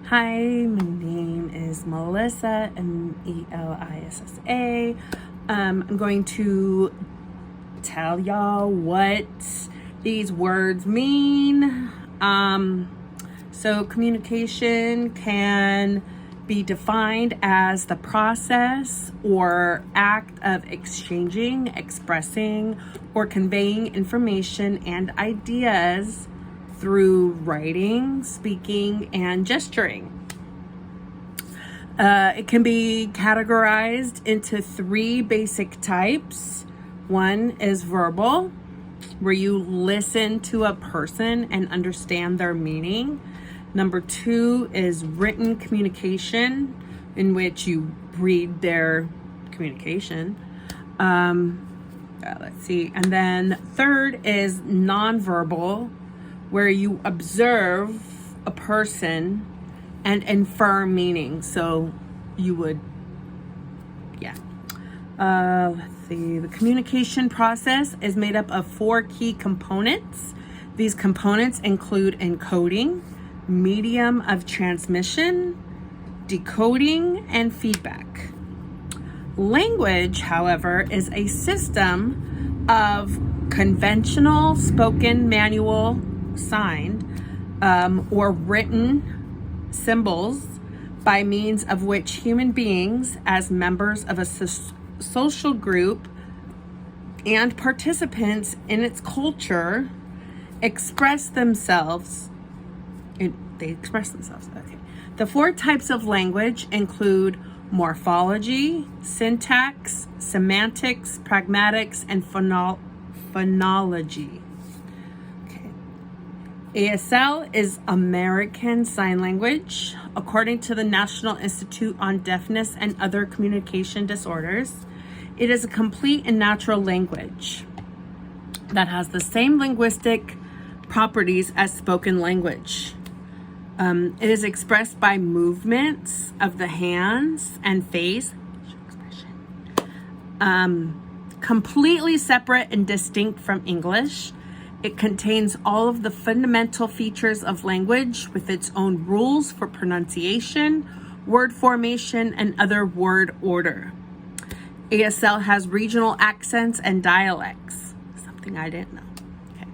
Hi, my name is Melissa, Melissa. I'm going to tell y'all what these words mean. So communication can be defined as the process or act of exchanging, expressing, or conveying information and ideas through writing, speaking, and gesturing. It can be categorized into three basic types. One is verbal, where you listen to a person and understand their meaning. Number two is written communication, in which you read their communication. Let's see. And then third is nonverbal, where you observe a person and infer meaning. So you would, let's see. The communication process is made up of four key components. These components include encoding, medium of transmission, decoding, and feedback. Language, however, is a system of conventional spoken, manual, signed, or written symbols by means of which human beings, as members of a social group and participants in its culture, express themselves. Okay. The four types of language include morphology, syntax, semantics, pragmatics, and phonology. ASL is American Sign Language. According to the National Institute on Deafness and Other Communication Disorders, it is a complete and natural language that has the same linguistic properties as spoken language. It is expressed by movements of the hands and face, completely separate and distinct from English. It contains all of the fundamental features of language with its own rules for pronunciation, word formation, and other word order. ASL has regional accents and dialects, something I didn't know. Okay.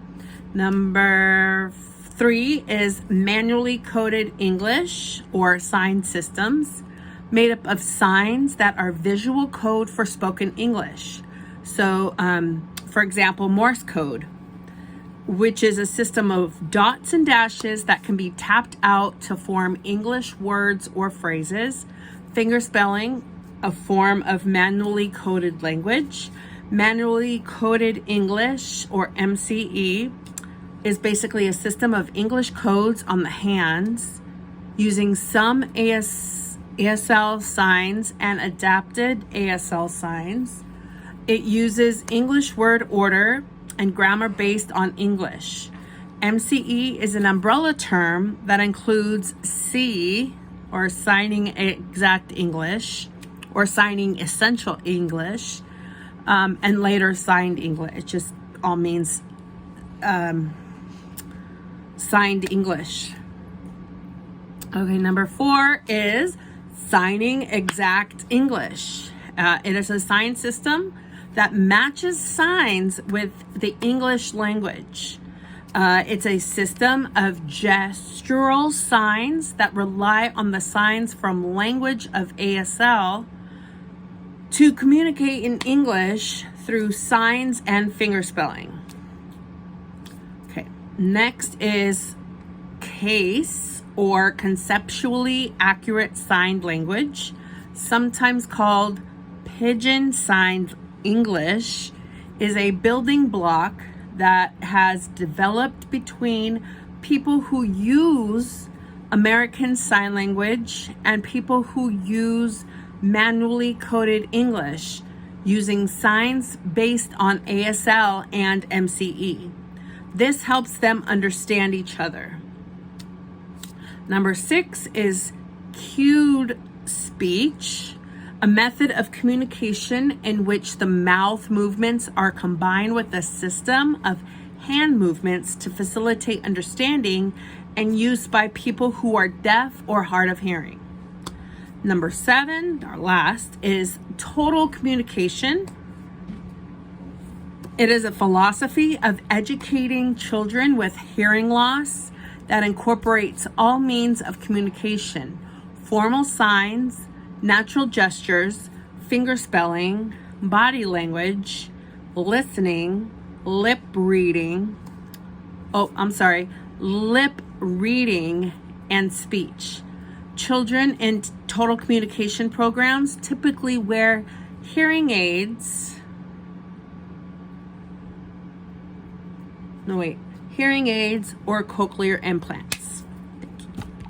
Number 3 is manually coded English or sign systems, made up of signs that are visual code for spoken English. So, for example, Morse code, which is a system of dots and dashes that can be tapped out to form English words or phrases. Fingerspelling, a form of manually coded language. Manually coded English, or MCE, is basically a system of English codes on the hands using some ASL signs and adapted ASL signs. It uses English word order and grammar based on English. MCE is an umbrella term that includes C, or signing exact English, or signing essential English, and later signed English. It just all means signed English. Okay, number 4 is signing exact English. It is a sign system that matches signs with the English language. It's a system of gestural signs that rely on the signs from language of ASL to communicate in English through signs and fingerspelling. Okay, next is CASE, or conceptually accurate signed language, sometimes called pigeon signed English, is a building block that has developed between people who use American Sign Language and people who use manually coded English using signs based on ASL and MCE. This helps them understand each other. Number 6 is cued speech, a method of communication in which the mouth movements are combined with a system of hand movements to facilitate understanding and used by people who are deaf or hard of hearing. Number 7, our last, is total communication. It is a philosophy of educating children with hearing loss that incorporates all means of communication, formal signs, natural gestures, finger spelling, body language, listening, lip reading, and speech. Children in total communication programs typically wear hearing aids or cochlear implants.